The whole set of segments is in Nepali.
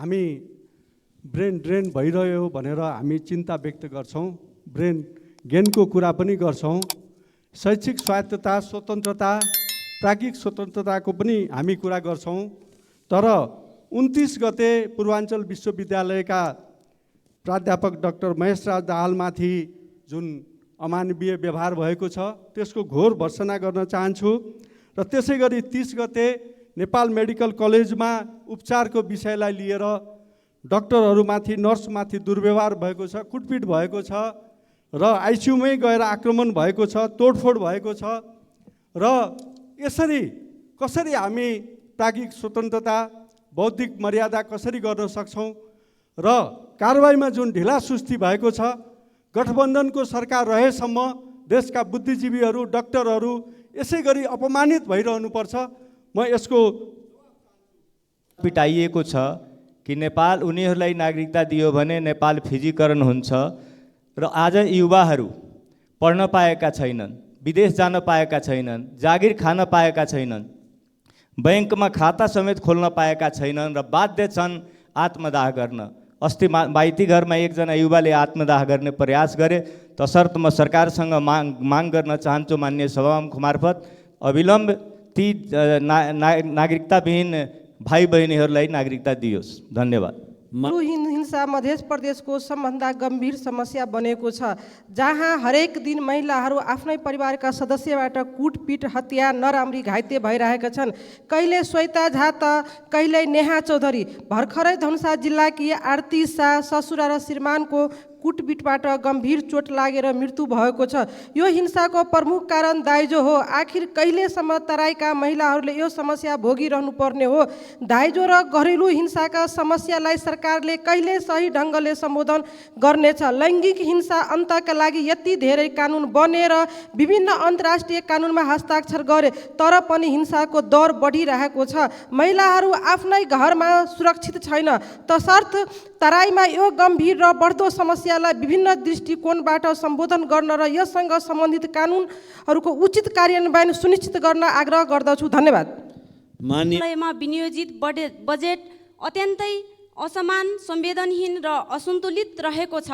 हामी ब्रेन ड्रेन भइरह्यो भनेर हामी चिन्ता व्यक्त गर्छौँ। ब्रेन गेनको कुरा पनि गर्छौँ। शैक्षिक स्वायत्तता, स्वतन्त्रता, प्राज्ञिक स्वतन्त्रताको पनि हामी कुरा गर्छौँ। तर 29 गते पूर्वाञ्चल विश्वविद्यालयका प्राध्यापक डाक्टर महेशराज दाहालमाथि जुन अमानवीय व्यवहार भएको छ त्यसको घोर भर्त्सना गर्न चाहन्छु। र त्यसै गरी 30 गते नेपाल मेडिकल कलेजमा उपचारको विषयलाई लिएर डाक्टरहरूमाथि, नर्समाथि दुर्व्यवहार भएको छ, कुटपिट भएको छ र आइसियुमै गएर आक्रमण भएको छ, तोडफोड भएको छ। र यसरी कसरी हामी प्राज्ञिक स्वतन्त्रता, बौद्धिक मर्यादा कसरी गर्न सक्छौँ र कारबाहीमा जुन ढिलासुस्ती भएको छ, गठबन्धनको सरकार रहेसम्म देशका बुद्धिजीवीहरू, डाक्टरहरू यसै गरी अपमानित भइरहनुपर्छ। म यसको पिटाइएको छ कि नेपाल उनीहरूलाई नागरिकता दियो भने नेपाल फिजीकरण हुन्छ र आज युवाहरू पढ्न पाएका छैनन्, विदेश जान पाएका छैनन्, जागिर खान पाएका छैनन्, बैंकमा खाता समेत खोल्न पाएका छैनन् र बाध्य छन् आत्मदाह गर्न। अस्ति माइती घरमा एकजना युवाले आत्मदाह गर्ने प्रयास गरे। तसर्थ म सरकारसँग माग गर्न चाहन्छु माननीय सभामुख मार्फत अविलम्ब ती नागरिकताविहीन भाइ बहिनीहरूलाई नागरिकता दियोस्। धन्यवाद। हिंसा मध्य प्रदेशको सबभन्दा गम्भीर समस्या बनेको छ, जहाँ हरेक दिन महिलाहरू आफ्नै परिवारका सदस्यबाट कुटपिट, हत्या, नराम्री घाइते भइरहेका छन्। कहिले श्वेता झा त कहिले नेहा चौधरी। भर्खरै धनुषा जिल्लाकी आरती शाह ससुरा र श्रीमानको कुटपिटबाट गम्भीर चोट लागेर मृत्यु भएको छ। यो हिंसाको प्रमुख कारण दाइजो हो। आखिर कहिलेसम्म तराईका महिलाहरूले यो समस्या भोगिरहनु पर्ने हो? दाइजो र घरेलु हिंसाका समस्यालाई सरकारले कहिले सही ढङ्गले सम्बोधन गर्नेछ? लैङ्गिक हिंसा अन्तका लागि यति धेरै कानुन बने र विभिन्न अन्तर्राष्ट्रिय कानुनमा हस्ताक्षर गरे, तर पनि हिंसाको दर बढिरहेको छ। महिलाहरू आफ्नै घरमा सुरक्षित छैन। तसर्थ तराईमा यो गम्भीर र बढ्दो समस्यालाई विभिन्न दृष्टिकोणबाट सम्बोधन गर्न र यससँग सम्बन्धित कानुनहरूको उचित कार्यान्वयन सुनिश्चित गर्न आग्रह गर्दछु। धन्यवाद। माननीयमा विनियोजित बजेट अत्यन्तै असमान, संवेदनहीन र असन्तुलित रहेको छ।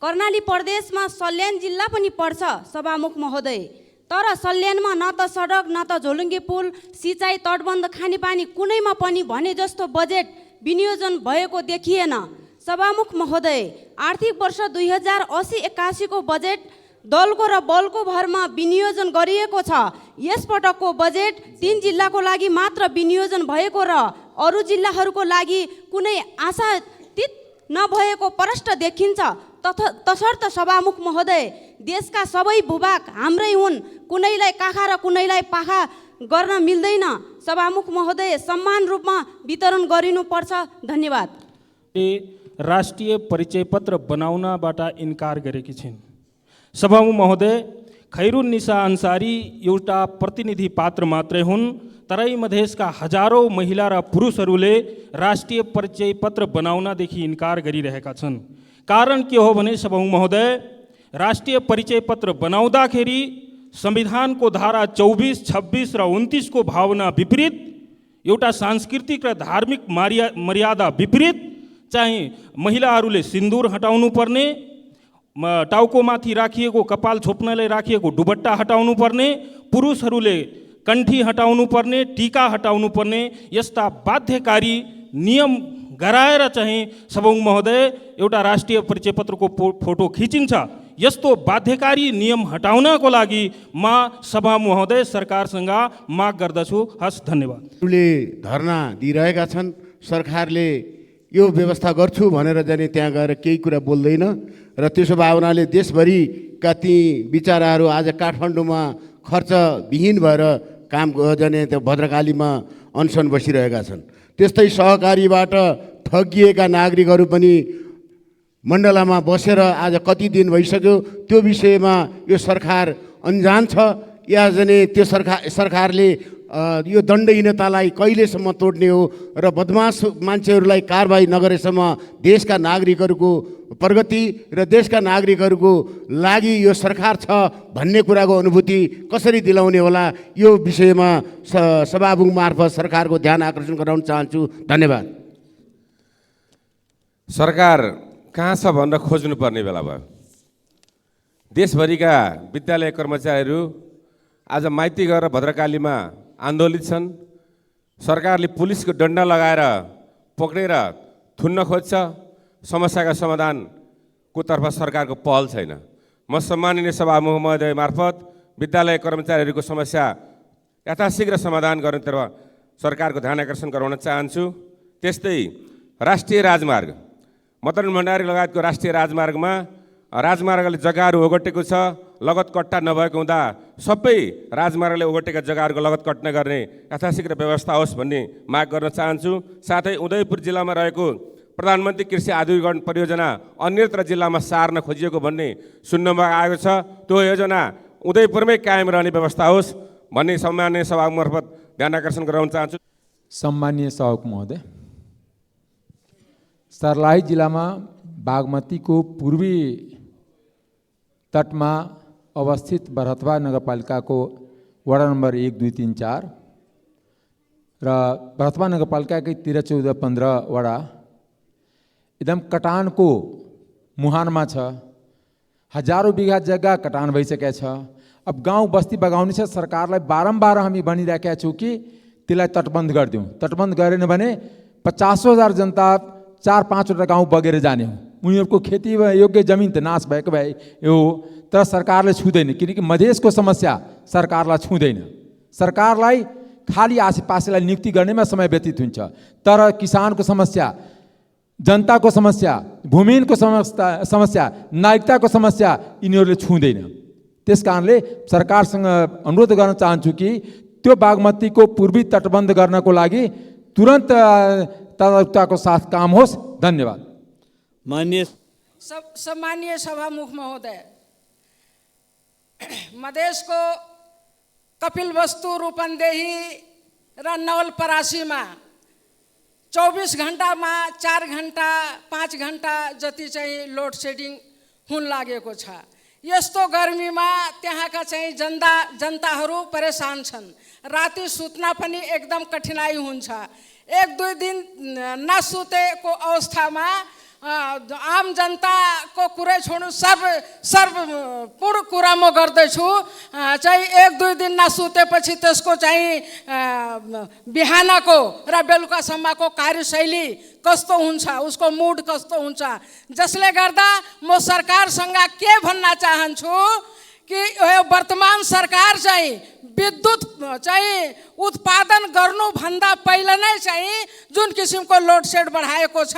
कर्णाली प्रदेशमा सल्यान जिल्ला पनि पर्छ सभामुख महोदय, तर सल्यानमा न त सडक, न त झोलुङ्गे पुल, सिँचाइ, तटबन्ध, खानेपानी कुनैमा पनि भने जस्तो बजेट विनियोजन भएको देखिएन। सभामुख महोदय, आर्थिक वर्ष 2080-81 को बजेट दलको र बलको भरमा विनियोजन गरिएको छ। यसपटकको बजेट 3 जिल्लाको लागि मात्र विनियोजन भएको र अरू जिल्लाहरूको लागि कुनै आशातीत नभएको प्रष्ट देखिन्छ। तसर्थ सभामुख महोदय, देशका सबै भूभाग हाम्रै हुन्, कुनैलाई काखा र कुनैलाई पाखा गर्न मिल्दैन। सभामुख महोदय, समान रूपमा वितरण गरिनुपर्छ। धन्यवाद। राष्ट्रिय परिचय पत्र बनाउनबाट इन्कार गरेकी छिन्। सभामुख महोदय, खैरुन्निसा अन्सारी एउटा प्रतिनिधि पात्र मात्रै हुन्। तराई मधेसका हजारौं महिला र पुरुषहरूले राष्ट्रिय परिचय पत्र बनाउनदेखि इन्कार गरिरहेका छन्। कारण के हो भने सभामुख महोदय, राष्ट्रिय परिचय पत्र बनाउँदाखेरि संविधानको धारा 24, 26 र 29 को भावना विपरीत, एउटा सांस्कृतिक र धार्मिक मर्यादा विपरीत चाहिँ महिलाहरूले सिन्दुर हटाउनु पर्ने, टाउकोमाथि राखिएको कपाल छोप्नलाई राखिएको दुपट्टा हटाउनु पर्ने, पुरुषहरूले कण्ठी हटाउनु पर्ने, टीका हटाउनु पर्ने, यस्ता बाध्यकारी नियम गराएर चाहिँ सभामुख महोदय एउटा राष्ट्रिय परिचय पत्रको फोटो खिचिन्छ। यस्तो बाध्यकारी नियम हटाउनको लागि म सभामुख महोदय सरकारसँग माग गर्दछु। हस्, धन्यवाद। धरना दिइरहेका छन्। सरकारले यो व्यवस्था गर्छु भनेर जाने त्यहाँ गएर केही कुरा बोल्दैन र त्यसो भावनाले देशभरिका ती बिचाराहरू आज काठमाडौँमा खर्चविहीन भएर काम जाने त्यो भद्रकालीमा अनसन बसिरहेका छन्। त्यस्तै सहकारीबाट ठगिएका नागरिकहरू पनि मण्डलामा बसेर आज कति दिन भइसक्यो। त्यो विषयमा यो सरकार अन्जान छ या जाने त्यो सरकारले यो दण्डहीनतालाई कहिलेसम्म तोड्ने हो र बदमास मान्छेहरूलाई कारबाही नगरेसम्म देशका नागरिकहरूको प्रगति र देशका नागरिकहरूको लागि यो सरकार छ भन्ने कुराको अनुभूति कसरी दिलाउने होला, यो विषयमा सभामुख मार्फत सरकारको ध्यान आकर्षण गराउन चाहन्छु। धन्यवाद। सरकार कहाँ छ भनेर खोज्नुपर्ने बेला भयो। देशभरिका विद्यालय कर्मचारीहरू आज माइती गएर भद्रकालीमा आन्दोलित छन्। सरकारले पुलिसको डन्डा लगाएर पक्रेर थुन्न खोज्छ। समस्याका समाधानको तर्फ सरकारको पहल छैन। म सम्माननीय सभामुख महोदय मार्फत विद्यालय कर्मचारीहरूको समस्या यथाशीघ्र समाधान गर्नेतर्फ सरकारको ध्यान आकर्षण गराउन चाहन्छु। त्यस्तै राष्ट्रिय राजमार्ग मदन भण्डारी लगायतको राष्ट्रिय राजमार्गले जग्गाहरू ओगटेको छ। लगत कट्टा नभएको हुँदा सबै राजमार्गले ओगटेका जग्गाहरूको लगत कट्न गर्ने यथाशीघ्र व्यवस्था होस् भन्ने माग गर्न चाहन्छु। साथै उदयपुर जिल्लामा रहेको प्रधानमन्त्री कृषि आधुनिकीकरण परियोजना अन्यत्र जिल्लामा सार्न खोजिएको भन्ने सुन्नमा आएको छ। त्यो योजना उदयपुरमै कायम रहने व्यवस्था होस् भन्ने सम्माननीय सभामुख मार्फत ध्यान आकर्षण गराउन चाहन्छु। सम्माननीय सभामुख महोदय, सर्लाही जिल्लामा बागमतीको पूर्वी तटमा अवस्थित बरहतवा नगरपालिकाको वडा नम्बर 1, 2, 3, 4 र बरहतवा नगरपालिकाकै 13, 14, 15 वडा एकदम कटानको मुहानमा छ। हजारौँ बिघा जग्गा कटान भइसकेको छ। अब गाउँ बस्ती बगाउने छ। सरकारलाई बारम्बार हामी भनिरहेका छौँ कि त्यसलाई तटबन्ध गरिदिउँ। तटबन्ध गरेन भने 50,000 जनता 4-5वटा गाउँ बगेर जाने हो। उनीहरूको खेती योग्य जमिन त नाश भएको भए हो, तर सरकारले छुँदैन, किनकि मधेसको समस्या सरकारलाई छुँदैन। सरकारलाई खाली आसेपासेलाई नियुक्ति गर्नेमा समय व्यतीत हुन्छ, तर किसानको समस्या, जनताको समस्या, भूमिहीनको समस्या, नागरिकताको समस्या यिनीहरूले छुँदैन। त्यस कारणले सरकारसँग अनुरोध गर्न चाहन्छु कि त्यो बागमतीको पूर्वी तटबन्ध गर्नको लागि तुरन्त तत्परताको साथ काम होस्। धन्यवाद। सम्मानीय सभामुख महोदय, मधेसको कपिलवस्तु, रूपन्देही र नवलपरासीमा 24 घण्टामा 4 घण्टा 5 घण्टा जति चाहिँ लोड सेडिङ हुन लागेको छ। यस्तो गर्मीमा त्यहाँका चाहिँ जनताहरू परेशान छन्। राति सुत्न पनि एकदम कठिनाइ हुन्छ। 1-2 दिन नसुतेको अवस्थामा आम जनताको कुरै छोड्नु सर्वपूर्ण कुरा म गर्दैछु। चाहिँ 1-2 दिन नसुतेपछि त्यसको चाहिँ बिहानको र बेलुकासम्मको कार्यशैली कस्तो हुन्छ, उसको मुड कस्तो हुन्छ, जसले गर्दा म सरकारसँग के भन्न चाहन्छु कि यो वर्तमान सरकार चाहिँ विद्युत चाहिँ उत्पादन गर्नुभन्दा पहिला नै चाहिँ जुन किसिमको लोड सेड बढाएको छ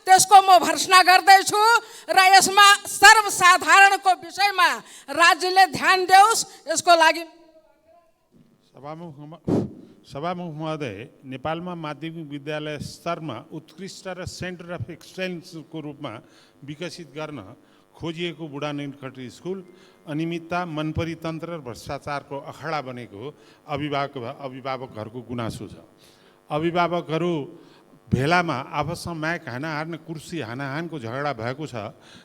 त्यसको म भर्सना गर्दैछु र यसमा सर्वसाधारणको विषयमा राज्यले ध्यान देओस्। यसको लागि सभामुख महोदय, नेपालमा माध्यमिक विद्यालय स्तरमा उत्कृष्ट र सेन्टर अफ एक्सलेन्सको रूपमा विकसित गर्न खोजिएको बुढा नीलकण्ठी स्कुल अनियमितता, मनपरितन्त्र र भ्रष्टाचारको अखडा बनेको अभिभावकहरूको गुनासो छ। अभिभावकहरू भेलामा आपसमा म्याक हानाहान, कुर्सी हानाहानको झगडा भएको छ।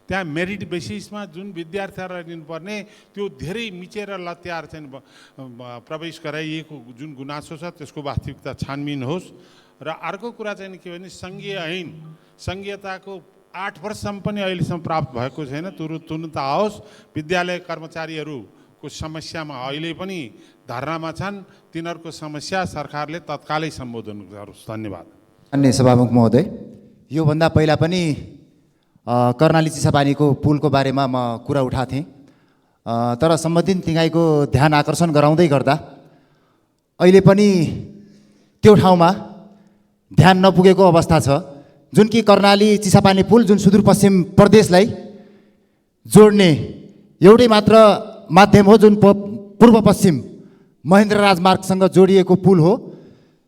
त्यहाँ मेरिट बेसिसमा जुन विद्यार्थीहरूलाई दिनुपर्ने त्यो धेरै मिचेर लत्यार चाहिँ प्रवेश गराइएको जुन गुनासो छ त्यसको वास्तविकता छानबिन होस्। र अर्को कुरा चाहिँ के भने सङ्घीय ऐन, सङ्घीयताको 8 वर्षसम्म पनि अहिलेसम्म प्राप्त भएको छैन। तुरुन्त आओस्। विद्यालय कर्मचारीहरूको समस्यामा अहिले पनि धरनामा छन्। तिनीहरूको समस्या सरकारले तत्कालै सम्बोधन गरोस्। धन्यवाद। अन्य सभामुख महोदय, योभन्दा पहिला पनि कर्णाली चिसापानीको पुलको बारेमा म कुरा उठाएको थिएँ, तर सम्बन्धित निकायको ध्यान आकर्षण गराउँदै गर्दा अहिले पनि त्यो ठाउँमा ध्यान नपुगेको अवस्था छ। जुन कि कर्णाली चिसापानी पुल जुन सुदूरपश्चिम प्रदेशलाई जोड्ने एउटै मात्र माध्यम हो, जुन पूर्व पश्चिम महेन्द्र राजमार्गसँग जोडिएको पुल हो।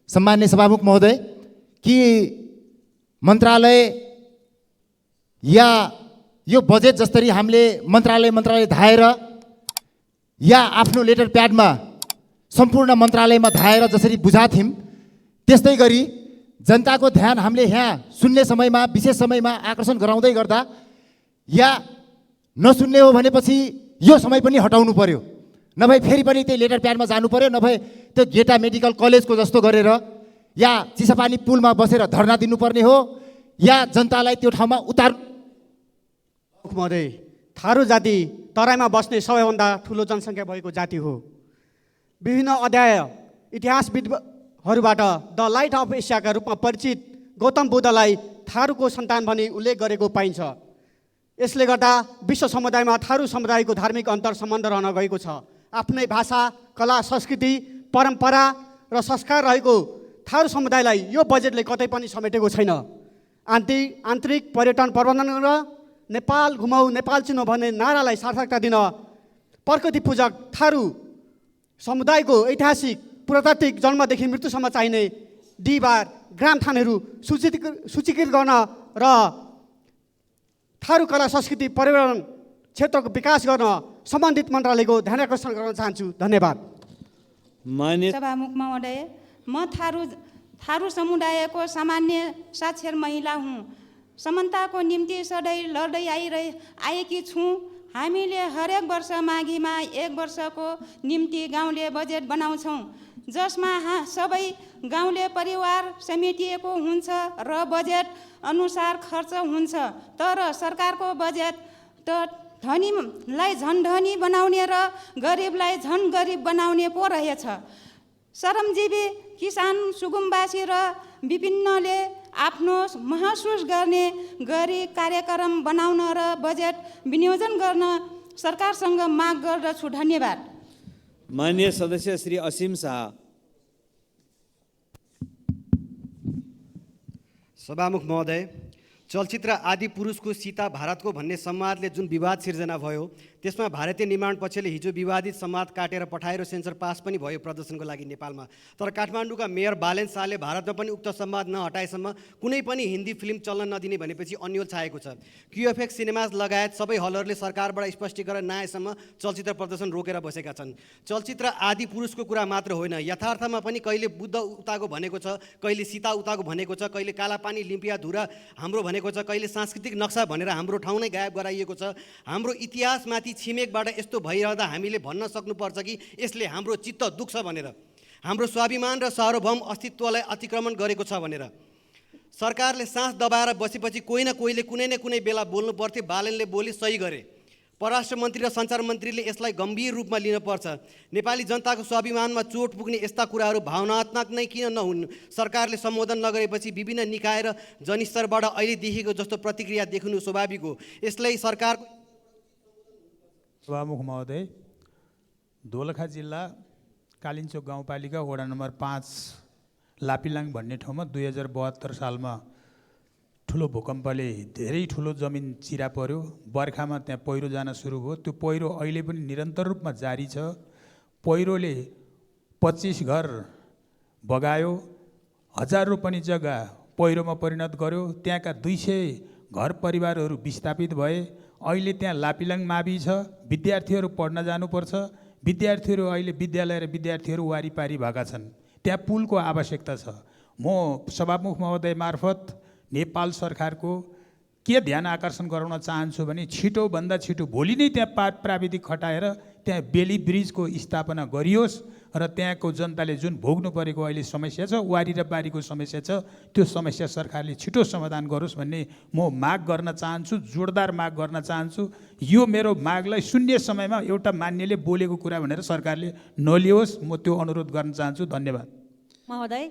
सम्माननीय सभामुख महोदय, कि मन्त्रालय या यो बजेट जसरी हामीले मन्त्रालय धाएर या आफ्नो लेटर प्याडमा सम्पूर्ण मन्त्रालयमा धाएर जसरी बुझाएको थियौँ, त्यस्तै गरी जनताको ध्यान हामीले यहाँ सुन्ने समयमा, विशेष समयमा आकर्षण गराउँदै गर्दा या नसुन्ने हो भनेपछि यो समय पनि हटाउनु पर्यो, नभए फेरि पनि त्यही लेटर प्याडमा जानु पर्यो, नभए त्यो गेटा मेडिकल कलेजको जस्तो गरेर या चिसापानी पुलमा बसेर धरना दिनुपर्ने हो, या जनतालाई त्यो ठाउँमा उतार्नु। महोदय, थारू जाति तराईमा बस्ने सबैभन्दा ठुलो जनसङ्ख्या भएको जाति हो। विभिन्न अध्याय इतिहासविदहरूबाट द लाइट अफ एसियाका रूपमा परिचित गौतम बुद्धलाई थारूको सन्तान भनी उल्लेख गरेको पाइन्छ। यसले गर्दा विश्व समुदायमा थारू समुदायको धार्मिक अन्तर सम्बन्ध रहन गएको छ। आफ्नै भाषा, कला, संस्कृति, परम्परा र संस्कार रहेको थारू समुदायलाई यो बजेटले कतै पनि समेटेको छैन। आन्तरिक पर्यटन प्रबन्धन गरेर नेपाल घुमाऊ, नेपाल चिनो भन्ने नारालाई सार्थकता दिन प्रकृति पूजक थारू समुदायको ऐतिहासिक पुरातात्विक जन्मदेखि मृत्युसम्म चाहिने डिबार ग्रामथानहरू सूचीकृत गर्न र थारू कला, संस्कृति, पर्यावरण क्षेत्रको विकास गर्न सम्बन्धित मन्त्रालयको ध्यान आकर्षण गर्न चाहन्छु। धन्यवाद। सभामुख महोदय, म थारू समुदायको सामान्य साक्षर महिला हुँ। समानताको निम्ति सधैँ लड्दै आएकी छु। हामीले हरेक वर्ष माघीमा 1 वर्षको निम्ति गाउँले बजेट बनाउँछौँ, जसमा सबै गाउँले परिवार समेटिएको हुन्छ र बजेट अनुसार खर्च हुन्छ। तर सरकारको बजेट त धनीलाई झन् धनी बनाउने र गरिबलाई झन् गरिब बनाउने पो रहेछ। श्रमजीवी किसान, सुगमवासी र विभिन्नले आफ्नो महसुस गर्ने गरी कार्यक्रम बनाउन र बजेट विनियोजन गर्न सरकारसँग माग गर्दछु। धन्यवाद। माननीय सदस्य श्री असीम शाह। सभामुख महोदय, चलचित्र आदि पुरुषको सीता भारतको भन्ने संवादले जुन विवाद सिर्जना भयो, त्यसमा भारतीय निर्माण पक्षले हिजो विवादित संवाद काटेर पठाएर सेन्सर पास पनि भयो प्रदर्शनको लागि नेपालमा। तर काठमाडौँका मेयर बालेन शाहले भारतमा पनि उक्त संवाद नहटाएसम्म कुनै पनि हिन्दी फिल्म चल्न नदिने भनेपछि अन्यल छाएको छ। क्युएफएक्स सिनेमाज लगायत सबै हलहरूले सरकारबाट स्पष्टीकरण नआएसम्म चलचित्र प्रदर्शन रोकेर बसेका छन्। चलचित्र आदि पुरुषको कुरा मात्र होइन, यथार्थमा पनि कहिले बुद्ध उताको भनेको छ, कहिले सीता उताको भनेको छ, कहिले कालापानी लिम्पिया धुरा हाम्रो भनेको छ, कहिले सांस्कृतिक नक्सा भनेर हाम्रो ठाउँ नै गायब गराइएको छ। हाम्रो इतिहासमाथि छिमेकबाट यस्तो भइरहँदा हामीले भन्न सक्नुपर्छ कि यसले हाम्रो चित्त दुख्छ भनेर, हाम्रो स्वाभिमान र सार्वभौम अस्तित्वलाई अतिक्रमण गरेको छ भनेर। सरकारले सास दबाएर बसेपछि कोही न कोहीले कुनै न कुनै बेला बोल्नु पर्थ्यो। बालेनले बोले, सही गरे। परराष्ट्र मन्त्री र सञ्चार मन्त्रीले यसलाई गम्भीर रूपमा लिनुपर्छ। नेपाली जनताको स्वाभिमानमा चोट पुग्ने यस्ता कुराहरू भावनात्मक नै किन नहुन्? सरकारले सम्बोधन नगरेपछि विभिन्न निकाय र जनस्तरबाट अहिले देखेको जस्तो प्रतिक्रिया देखिनु स्वाभाविक हो। यसलाई सरकारको। सभामुख महोदय, दोलखा जिल्ला कालिन्चोक गाउँपालिका वडा नम्बर 5 लापिलाङ भन्ने ठाउँमा 2072 सालमा ठुलो भूकम्पले धेरै ठुलो जमिन चिरा पर्यो। बर्खामा त्यहाँ पहिरो जान सुरु भयो। त्यो पहिरो अहिले पनि निरन्तर रूपमा जारी छ। पहिरोले 25 घर बगायो, 1000 रोपनी जग्गा पहिरोमा परिणत गर्यो। त्यहाँका 200 घर परिवारहरू विस्थापित भए। अहिले त्यहाँ लापिलाङ मावि छ, विद्यार्थीहरू पढ्न जानुपर्छ। विद्यार्थीहरू अहिले विद्यालय र विद्यार्थीहरू वारिपारी भएका छन्। त्यहाँ पुलको आवश्यकता छ। म सभामुख महोदय मार्फत नेपाल सरकारको के ध्यान आकर्षण गराउन चाहन्छु भने छिटोभन्दा छिटो भोलि नै त्यहाँ प्राविधिक खटाएर त्यहाँ बेली ब्रिजको स्थापना गरियोस् र त्यहाँको जनताले जुन भोग्नु परेको अहिले समस्या छ, वारी र बारीको समस्या छ, त्यो समस्या सरकारले छिटो समाधान गरोस् भन्ने म माग गर्न चाहन्छु, जोरदार माग गर्न चाहन्छु। यो मेरो मागलाई शून्य समयमा एउटा मान्यले बोलेको कुरा भनेर सरकारले नलियोस्, म त्यो अनुरोध गर्न चाहन्छु। धन्यवाद। महोदय,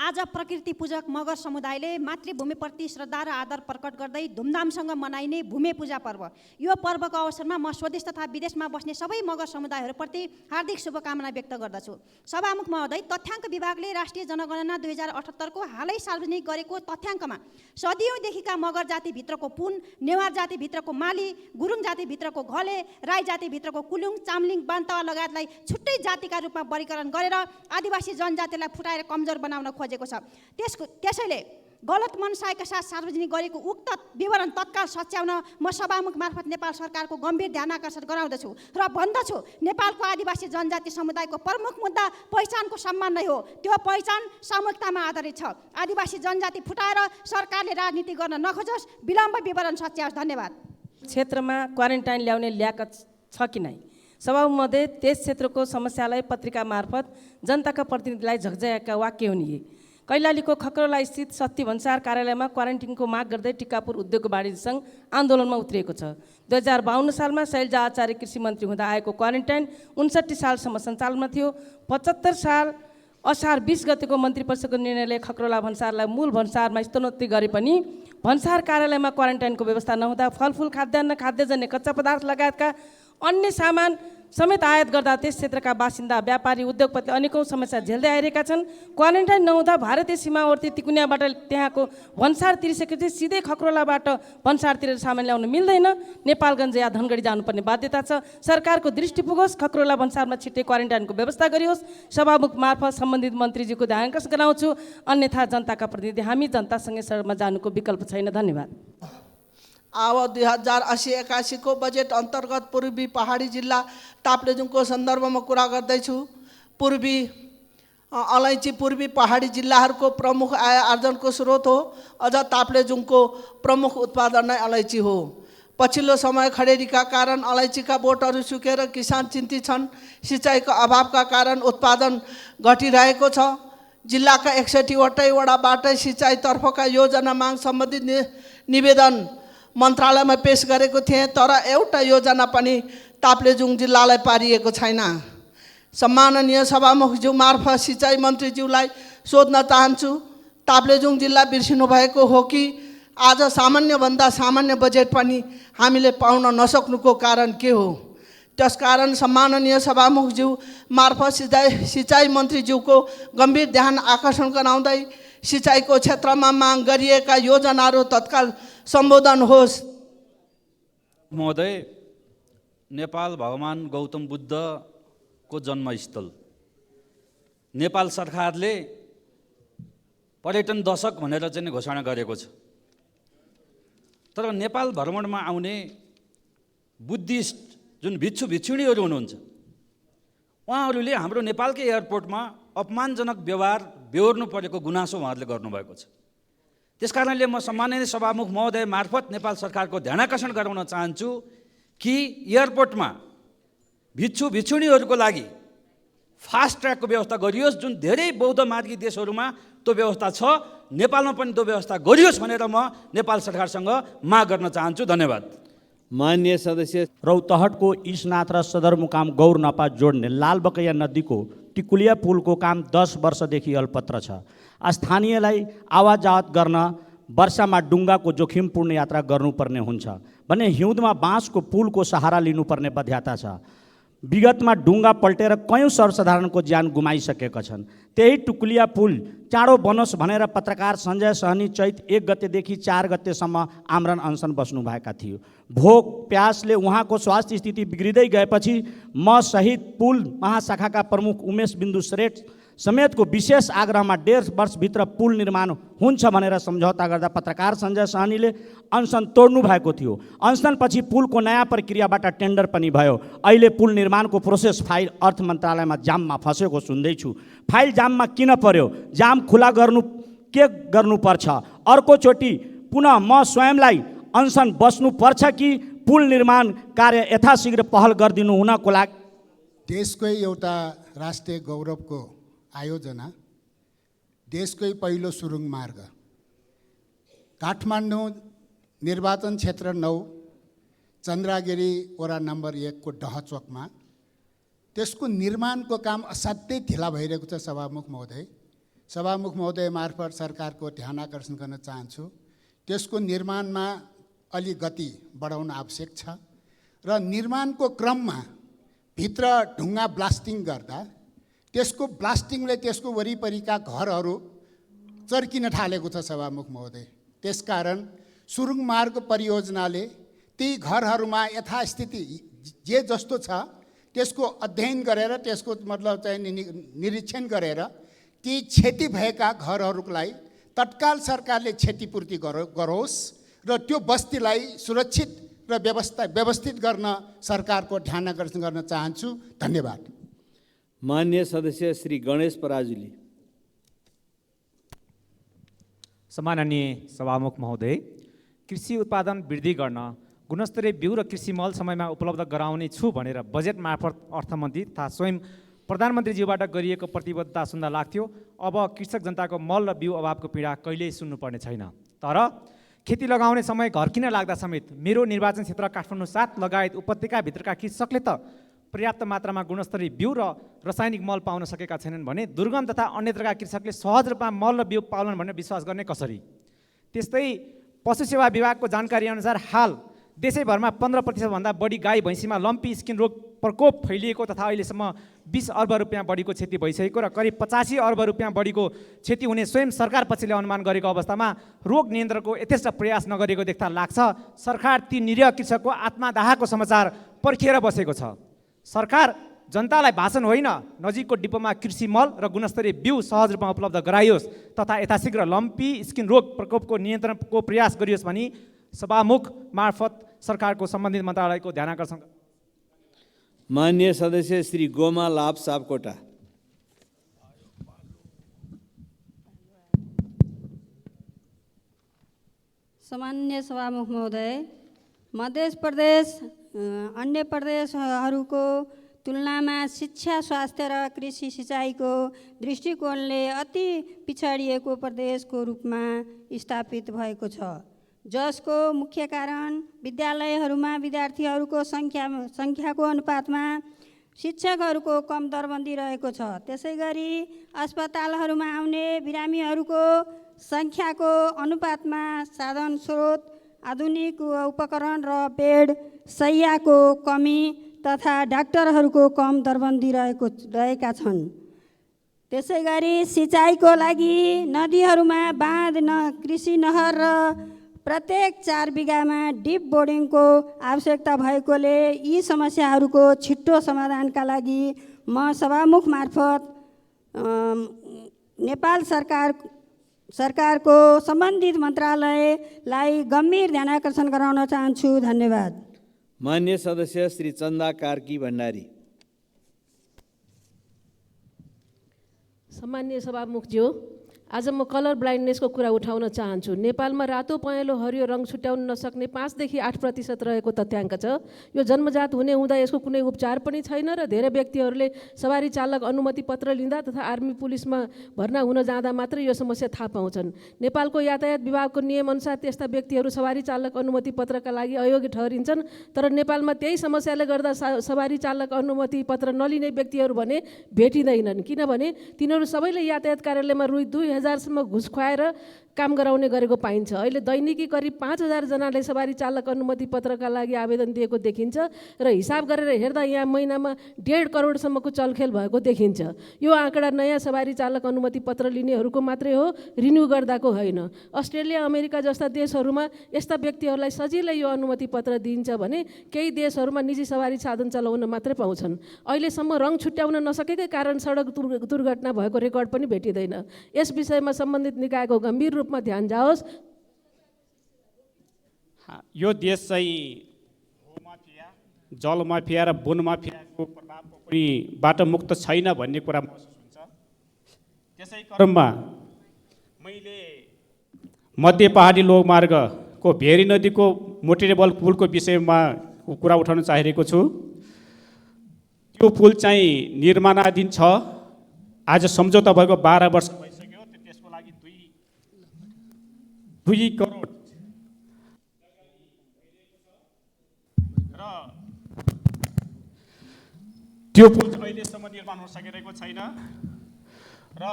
आज प्रकृति पूजक मगर समुदायले मातृभूमिप्रति श्रद्धा र आदर प्रकट गर्दै धुमधामसँग मनाइने भूमि पूजा पर्व। यो पर्वको अवसरमा म स्वदेश तथा विदेशमा बस्ने सबै मगर समुदायहरूप्रति हार्दिक शुभकामना व्यक्त गर्दछु। सभामुख महोदय, तथ्याङ्क विभागले राष्ट्रिय जनगणना 2078 को हालै सार्वजनिक गरेको तथ्याङ्कमा सदियौँदेखिका मगर जातिभित्रको पुन, नेवार जातिभित्रको माली, गुरुङ जातिभित्रको घले, राई जातिभित्रको कुलुङ, चामलिङ, बान्तवा लगायतलाई छुट्टै जातिका रूपमा वर्गीकरण गरेर आदिवासी जनजातिलाई फुटाएर कमजोर बनाउन खोजेको छ। त्यसैले गलत मनसायका साथ सार्वजनिक गरेको उक्त विवरण तत्काल सच्याउन म सभामुख मार्फत नेपाल सरकारको गम्भीर ध्यान आकर्षण गराउँदछु र भन्दछु, नेपालको आदिवासी जनजाति समुदायको प्रमुख मुद्दा पहिचानको सम्मान नै हो। त्यो पहिचान सामूहिकतामा आधारित छ। आदिवासी जनजाति फुटाएर सरकारले राजनीति गर्न नखोजोस्, विलम्ब विवरण सच्याओस्। धन्यवाद। क्षेत्रमा क्वारेन्टाइन ल्याउने ल्याकत छ कि नै? सभामुख महोदय, त्यस क्षेत्रको समस्यालाई पत्रिका मार्फत जनताका प्रतिनिधिलाई झकझक्याएका वाक्य हुन्। कैलालीको खकरोला स्थित शक्ति भन्सार कार्यालयमा क्वारेन्टिनको माग गर्दै टिकापुर उद्योग वाणिज्य सङ्घ आन्दोलनमा उत्रिएको छ। 2052 सालमा शैलजा आचार्य कृषि मन्त्री हुँदा आएको क्वारेन्टाइन 59 सालसम्म सञ्चालनमा थियो। 75 साल असार 20 गतेको मन्त्री परिषदको निर्णयले खकरोला भन्सारलाई मूल भन्सारमा स्तरोन्नति गरे पनि भन्सार कार्यालयमा क्वारेन्टाइनको व्यवस्था नहुँदा फलफुल, खाद्यान्न, खाद्यजन्य कच्चा पदार्थ लगायतका अन्य सामान समेत आयात गर्दा त्यस क्षेत्रका बासिन्दा, व्यापारी, उद्योगपति अनेकौँ समस्या झेल्दै आइरहेका छन्। क्वारेन्टाइन नहुँदा भारतीय सीमावर्ती तिकुनियाबाट त्यहाँको भन्सार तिरिसकेपछि सिधै खकरोलाबाट भन्सारतिर सामान ल्याउन मिल्दैन। नेपालगञ्ज या धनगढी जानुपर्ने बाध्यता छ। सरकारको दृष्टि पुगोस्, खकरोला भन्सारमा छिट्टै क्वारेन्टाइनको व्यवस्था गरियोस्। सभामुख मार्फत सम्बन्धित मन्त्रीजीको ध्यान आकर्षण गराउँछु। अन्यथा जनताका प्रतिनिधि हामी जनतासँगै सडकमा जानुको विकल्प छैन। धन्यवाद। आव 2080-81 को बजेट अन्तर्गत पूर्वी पहाडी जिल्ला ताप्लेजुङको सन्दर्भमा कुरा गर्दैछु। पूर्वी अलैँची पूर्वी पहाडी जिल्लाहरूको प्रमुख आय आर्जनको स्रोत हो। अझ ताप्लेजुङको प्रमुख उत्पादन नै अलैँची हो। पछिल्लो समय खडेरीका कारण अलैँचीका बोटहरू सुकेर किसान चिन्तित छन्। सिँचाइको अभावका कारण उत्पादन घटिरहेको छ। जिल्लाका 61 वटै वडाबाटै सिँचाइतर्फका योजना माग सम्बन्धित निवेदन मन्त्रालयमा पेश गरेको थिएँ, तर एउटा योजना पनि ताप्लेजुङ जिल्लालाई पारिएको छैन। सम्माननीय सभामुखज्यू मार्फत सिँचाइ मन्त्रीज्यूलाई सोध्न चाहन्छु, ताप्लेजुङ जिल्ला बिर्सिनु भएको हो कि आज सामान्यभन्दा सामान्य बजेट पनि हामीले पाउन नसक्नुको कारण के हो? त्यसकारण सम्माननीय सभामुखज्यू मार्फत सिँचाइ मन्त्रीज्यूको गम्भीर ध्यान आकर्षण गराउँदै सिँचाइको क्षेत्रमा माग गरिएका योजनाहरू तत्काल सम्बोधन होस्। महोदय, नेपाल भगवान गौतम बुद्धको जन्मस्थल, नेपाल सरकारले पर्यटन दशक भनेर चाहिँ घोषणा गरेको छ। तर नेपाल भ्रमणमा आउने बुद्धिस्ट जुन भिक्षु भिक्षुणीहरू हुनुहुन्छ, उहाँहरूले हाम्रो नेपालकै एयरपोर्टमा अपमानजनक व्यवहार बेहोर्नु परेको गुनासो उहाँहरूले गर्नुभएको छ। त्यसकारणले म सम्माननीय सभामुख महोदय मार्फत नेपाल सरकारको ध्यानाकर्षण गराउन चाहन्छु कि एयरपोर्टमा भिक्षु भिक्षुणीहरूको लागि फास्ट ट्र्याकको व्यवस्था गरियोस्। जुन धेरै बौद्ध मार्गी देशहरूमा त्यो व्यवस्था छ, नेपालमा पनि त्यो व्यवस्था गरियोस् भनेर म नेपाल सरकारसँग माग गर्न चाहन्छु। धन्यवाद। माननीय सदस्य रौतहटको ईशनाथ र सदरमुकाम गौरनपा जोड्ने लालबकैया नदीको टिकुलिया पुलको काम 10 वर्षदेखि अल्पत्र छ। स्थानीयलाई आवाज जावत गर्न वर्षामा डुङ्गाको जोखिमपूर्ण यात्रा गर्नुपर्ने हुन्छ भने हिउँदमा बाँसको पुलको सहारा लिनुपर्ने बाध्यता छ। विगतमा डुङ्गा पल्टेर कयौँ सर्वसाधारणको ज्यान गुमाइसकेका छन्। त्यही टुकुलिया पुल चाँडो बनोस् भनेर पत्रकार सञ्जय सहनी चैत 1 गतेदेखि 4 गतेसम्म आमरण अनसन बस्नुभएका थियो। भोक प्यासले उहाँको स्वास्थ्य स्थिति बिग्रिँदै गएपछि म सहित पुल महाशाखाका प्रमुख उमेश बिन्दु श्रेष्ठ समेतको विशेष आग्रहमा 1.5 वर्षभित्र पुल निर्माण हुन्छ भनेर सम्झौता गर्दा पत्रकार सञ्जय सहनीले अनसन तोड्नु भएको थियो। अनसनपछि पुलको नयाँ प्रक्रियाबाट टेन्डर पनि भयो। अहिले पुल निर्माणको प्रोसेस फाइल अर्थ मन्त्रालयमा जाममा फँसेको सुन्दैछु। फाइल जाममा किन पर्यो? जाम खुला के गर्नुपर्छ? अर्कोचोटि पुनः म स्वयंलाई अनसन बस्नुपर्छ कि पुल निर्माण कार्य यथाशीघ्र पहल गरिदिनु हुनको लागि? देशकै एउटा राष्ट्रिय गौरवको आयोजना, देशकै पहिलो सुरुङ मार्ग काठमाडौँ निर्वाचन क्षेत्र 9 चन्द्रागिरी वडा नम्बर 1 को डहचोकमा त्यसको निर्माणको काम असाध्यै ढिला भइरहेको छ। सभामुख महोदय मार्फत सरकारको ध्यान आकर्षण गर्न चाहन्छु। त्यसको निर्माणमा अलि गति बढाउन आवश्यक छ र निर्माणको क्रममा भित्र ढुङ्गा ब्लास्टिङ गर्दा त्यसको ब्लास्टिङले त्यसको वरिपरिका घरहरू चर्किन थालेको छ सभामुख महोदय। त्यसकारण सुरुङ मार्ग परियोजनाले ती घरहरूमा यथास्थिति जे जस्तो छ त्यसको अध्ययन गरेर त्यसको मतलब चाहिँ निरीक्षण गरेर ती क्षति भएका घरहरूलाई तत्काल सरकारले क्षतिपूर्ति गरोस् र त्यो बस्तीलाई सुरक्षित र व्यवस्थित गर्न सरकारको ध्यान आकर्षण गर्न चाहन्छु। धन्यवाद। माननीय सदस्य श्री गणेश पराजुली। सम्माननीय सभामुख महोदय, कृषि उत्पादन वृद्धि गर्न गुणस्तरीय बिउ र कृषि मल समयमा उपलब्ध गराउने छु भनेर बजेट मार्फत अर्थमन्त्री तथा स्वयं प्रधानमन्त्रीज्यूबाट गरिएको प्रतिबद्धता सुन्दा लाग्थ्यो अब कृषक जनताको मल र बिउ अभावको पीडा कहिल्यै सुन्नुपर्ने छैन। तर खेती लगाउने समय घर किन लाग्दा समेत मेरो निर्वाचन क्षेत्र काठमाडौँ 7 लगायत उपत्यकाभित्रका कृषकले त पर्याप्त मात्रामा गुणस्तरीय बिउ र रासायनिक मल पाउन सकेका छैनन् भने दुर्गम तथा अन्यत्रका कृषकले सहज रूपमा मल र बिउ पाउलान् भनेर विश्वास गर्ने कसरी? त्यस्तै पशु सेवा विभागको जानकारी अनुसार हाल देशैभरमा 15% बढी गाई भैँसीमा लम्पी स्किन रोग प्रकोप फैलिएको तथा अहिलेसम्म 20 अर्ब रुपियाँ बढीको क्षति भइसकेको र करिब 85 अर्ब रुपियाँ बढीको क्षति हुने स्वयं सरकार पक्षले अनुमान गरेको अवस्थामा रोग नियन्त्रणको यथेष्ट प्रयास नगरेको देख्दा लाग्छ सरकार ती निरीह कृषकको आत्मदाहको समाचार पर्खिएर बसेको छ। सरकार जनतालाई भाषण होइन नजिकको डिपोमा कृषि मल र गुणस्तरीय बिउ सहज रूपमा उपलब्ध गराइयोस् तथा यथाशीघ्र लम्पी स्किन रोग प्रकोपको नियन्त्रणको प्रयास गरियोस् भनी सभामुख मार्फत सरकारको सम्बन्धित मन्त्रालयको ध्यानाकर्षण। माननीय सदस्य श्री गोमा लाभ सापकोटा। सामान्य सभामुख महोदय, मध्य प्रदेश अन्य प्रदेशहरूको तुलनामा शिक्षा, स्वास्थ्य र कृषि सिँचाइको दृष्टिकोणले अति पिछडिएको प्रदेशको रूपमा स्थापित भएको छ, जसको मुख्य कारण विद्यालयहरूमा विद्यार्थीहरूको सङ्ख्याको अनुपातमा शिक्षकहरूको कम दरबन्दी रहेको छ। त्यसै गरी अस्पतालहरूमा आउने बिरामीहरूको सङ्ख्याको अनुपातमा साधन स्रोत, आधुनिक उपकरण र बेड शय्याको कमी तथा डाक्टरहरूको कम दरबन्दी रहेका छन्। त्यसै गरी सिँचाइको लागि नदीहरूमा बाँध, कृषि नहर र प्रत्येक 4 बिघामा डिप बोर्डिङको आवश्यकता भएकोले यी समस्याहरूको छिट्टो समाधानका लागि म सभामुख मार्फत नेपाल सरकारको सम्बन्धित मन्त्रालयलाई गम्भीर ध्यानाकर्षण गराउन चाहन्छु। धन्यवाद। मान्य सदस्य श्री चन्दा कार्की भण्डारी। सम्मान्य सभामुखज्यू, आज म कलर ब्लाइन्डनेसको कुरा उठाउन चाहन्छु। नेपालमा रातो, पहेँलो, हरियो रङ छुट्याउन नसक्ने 5 देखि 8% रहेको तथ्याङ्क छ। यो जन्मजात हुने हुँदा यसको कुनै उपचार पनि छैन र धेरै व्यक्तिहरूले सवारी चालक अनुमति पत्र लिँदा तथा आर्मी पुलिसमा भर्ना हुन जाँदा मात्रै यो समस्या थाहा पाउँछन्। नेपालको यातायात विभागको नियमअनुसार त्यस्ता व्यक्तिहरू सवारी चालक अनुमति पत्रका लागि अयोग्य ठहरिन्छन्। तर नेपालमा त्यही समस्याले गर्दा सवारी चालक अनुमति पत्र नलिने व्यक्तिहरू भने भेटिँदैनन्, किनभने तिनीहरू सबैले यातायात कार्यालयमा रु 2000 सम्म घुस खुवाएर काम गराउने गरेको पाइन्छ। अहिले दैनिकी करिब 5000 जनाले सवारी चालक अनुमति पत्रका लागि आवेदन दिएको देखिन्छ र हिसाब गरेर हेर्दा यहाँ महिनामा 1.5 करोडसम्मको चलखेल भएको देखिन्छ। यो आँकडा नयाँ सवारी चालक अनुमति पत्र लिनेहरूको मात्रै हो, रिन्यू गर्दाको होइन। अस्ट्रेलिया, अमेरिका जस्ता देशहरूमा यस्ता व्यक्तिहरूलाई सजिलै यो अनुमति पत्र दिइन्छ भने केही देशहरूमा निजी सवारी साधन चलाउन मात्रै पाउँछन्। अहिलेसम्म रङ छुट्याउन नसकेकै कारण सडक दुर्घटना भएको रेकर्ड पनि भेटिँदैन। यस विषयमा सम्बन्धित निकायको गम्भीर रूपमा ध्यान जाओस्। यो देश चाहिँ भूमाफिया, जलमाफिया र वनमाफियाको प्रभावबाट मुक्त छैन भन्ने कुरा महसुस हुन्छ। त्यसै क्रममा मैले मध्य पहाडी लोकमार्गको भेरी नदीको मोटेरेबल पुलको विषयमा कुरा उठाउन चाहिरहेको छु। त्यो पुल चाहिँ निर्माणाधीन छ। आज सम्झौता भएको 12 वर्ष भइसक्यो। त्यसको लागि 2 करोड र त्यो पुल अहिलेसम्म निर्माण हुन सकिरहेको छैन र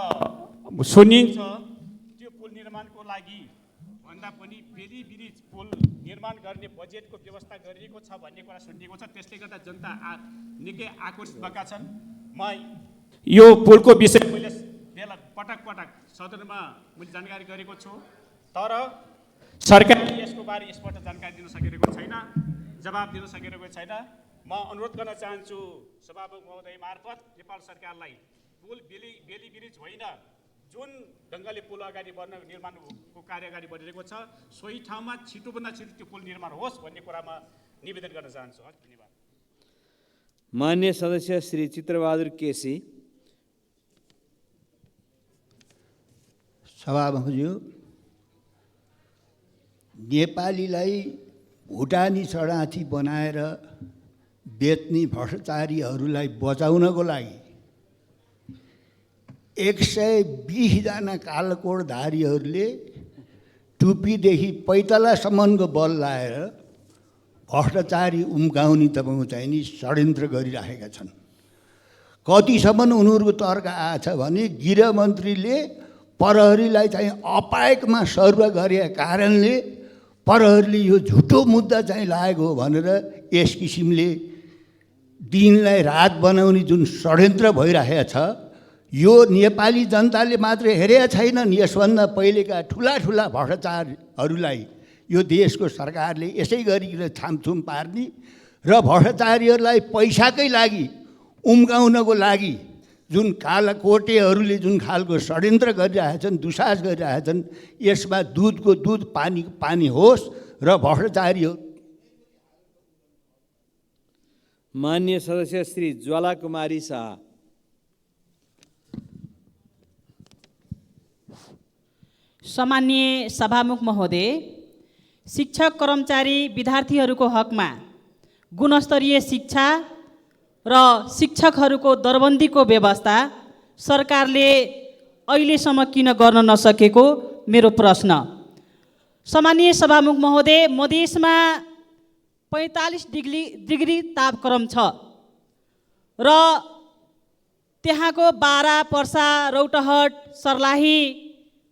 सुनिन्छ त्यो पुल निर्माणको लागि भन्दा पनि बेली ब्रिज पुल निर्माण गर्ने बजेटको व्यवस्था गरिएको छ भन्ने कुरा सुनिएको छ। त्यसले गर्दा जनता निकै आक्रोशित भएका छन्। म यो पुलको विषय मैले पटक सदनमा मैले जानकारी गरेको छु, तर सरकारले यसको बारे यसबाट जानकारी दिन सकिरहेको छैन, जवाब दिन सकिरहेको छैन। म अनुरोध गर्न चाहन्छु सभामुख महोदय मार्फत नेपाल सरकारलाई पुल बेली ब्रिज होइन, जुन ढङ्गले पुल अगाडि बढ्न निर्माणको कार्य अगाडि बढिरहेको छ सोही ठाउँमा छिटोभन्दा छिटो त्यो पुल निर्माण होस् भन्ने कुरामा निवेदन गर्न चाहन्छु। धन्यवाद। मान्य सदस्य श्री चित्रबहादुर केसी। सभामुखज्यू, नेपालीलाई भुटानी शरणार्थी बनाएर बेच्ने भ्रष्टाचारीहरूलाई बचाउनको लागि 120 जना कालकोटधारीहरूले टुप्पीदेखि पैतालासम्मको बल लाएर भ्रष्टाचारी उम्काउने तपाईँ चाहिँ नि षड्यन्त्र गरिराखेका छन्। कतिसम्म उनीहरूको तर्क आएछ भने गृहमन्त्रीले प्रहरीलाई चाहिँ अपायकमा सरुवा गरेका कारणले प्रहरीले यो झुटो मुद्दा चाहिँ लागेको हो भनेर यस किसिमले दिनलाई रात बनाउने जुन षड्यन्त्र भइरहेको छ, यो नेपाली जनताले मात्र हेरेका छैनन्। यसभन्दा पहिलेका ठुला ठुला भ्रष्टाचारहरूलाई यो देशको सरकारले यसै गरिकन छामछुम पार्ने र भ्रष्टाचारीहरूलाई पैसाकै लागि उम्काउनको लागि जुन कालाकोटेहरूले जुन खालको षड्यन्त्र गरिरहेछन्, दुसाज गरिरहेछन्, यसमा दुधको दुध पानीको पानी होस् र भ्रष्टाचारीहरू। मान्य सदस्य श्री ज्वाला कुमारी शाह। सम्माननीय सभामुख महोदय, शिक्षक कर्मचारी विद्यार्थीहरूको हकमा गुणस्तरीय शिक्षा र शिक्षकहरूको दरबन्दीको व्यवस्था सरकारले अहिलेसम्म किन गर्न नसकेको मेरो प्रश्न। सम्माननीय सभामुख महोदय, मधेसमा 45 डिग्री तापक्रम छ र त्यहाँको बारा, पर्सा, रौतहट, सर्लाही,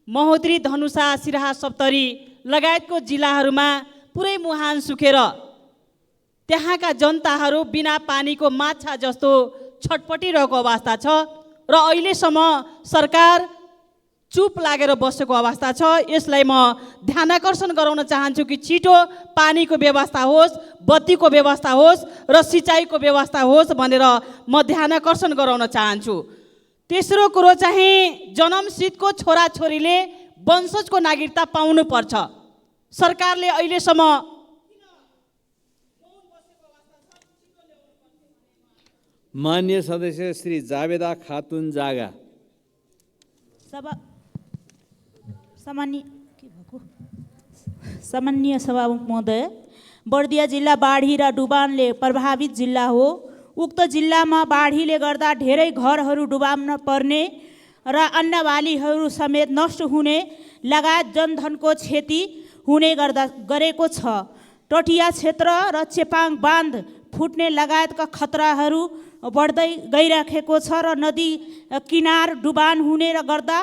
महोत्तरी, धनुषा, सिराहा, सप्तरी लगायतको जिल्लाहरूमा पुरै मुहान सुकेर त्यहाँका जनताहरू बिना पानीको माछा जस्तो छटपटिरहेको अवस्था छ र अहिलेसम्म सरकार चुप लागेर बसेको अवस्था छ। यसलाई म ध्यानाकर्षण गराउन चाहन्छु कि छिटो पानीको व्यवस्था होस्, बत्तीको व्यवस्था होस् र सिँचाइको व्यवस्था होस् भनेर म ध्यानाकर्षण गराउन चाहन्छु। तेस्रो कुरो चाहिँ जन्मसिद्धको छोराछोरीले वंशजको नागरिकता पाउनुपर्छ। सरकारले अहिलेसम्म मान्य सदस्य श्री जावेदा खातुन जागा। सम्माननीय सभामुख महोदय, बर्दिया जिल्ला बाढी र डुबानले प्रभावित जिल्ला हो। उक्त जिल्लामा बाढीले गर्दा धेरै घरहरू डुबाउन पर्ने र अन्न बालीहरू समेत नष्ट हुने लगायत जनधनको क्षति हुने गरेको छ। टोटिया क्षेत्र र चेपाङ बाँध फुट्ने लगायतका खतराहरू बढ्दै गइरहेको छ र नदी किनार डुबान हुने र गर्दा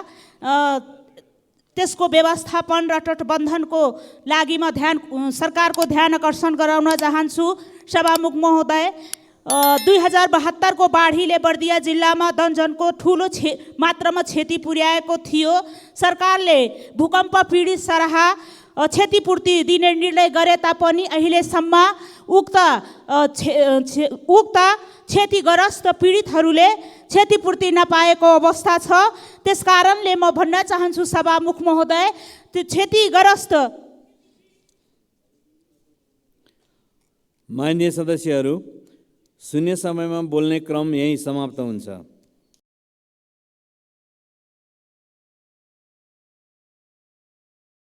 त्यसको व्यवस्थापन र तटबन्धनको लागि म सरकारको ध्यान आकर्षण गराउन चाहन्छु। सभामुख महोदय, 2072 को बाढीले बर्दिया जिल्लामा दर्जनको ठुलो मात्रामा क्षति पुर्याएको थियो। सरकारले भूकम्प पीडित सराहा क्षतिपूर्ति दिने निर्णय गरे तापनि अहिलेसम्म उक्त क्षतिग्रस्त पीडितहरूले क्षतिपूर्ति नपाएको अवस्था छ। त्यसकारणले म भन्न चाहन्छु सभामुख महोदय, त्यो क्षतिग्रस्त। मान्य सदस्यहरू, शून्य समयमा बोल्ने क्रम यही समाप्त हुन्छ।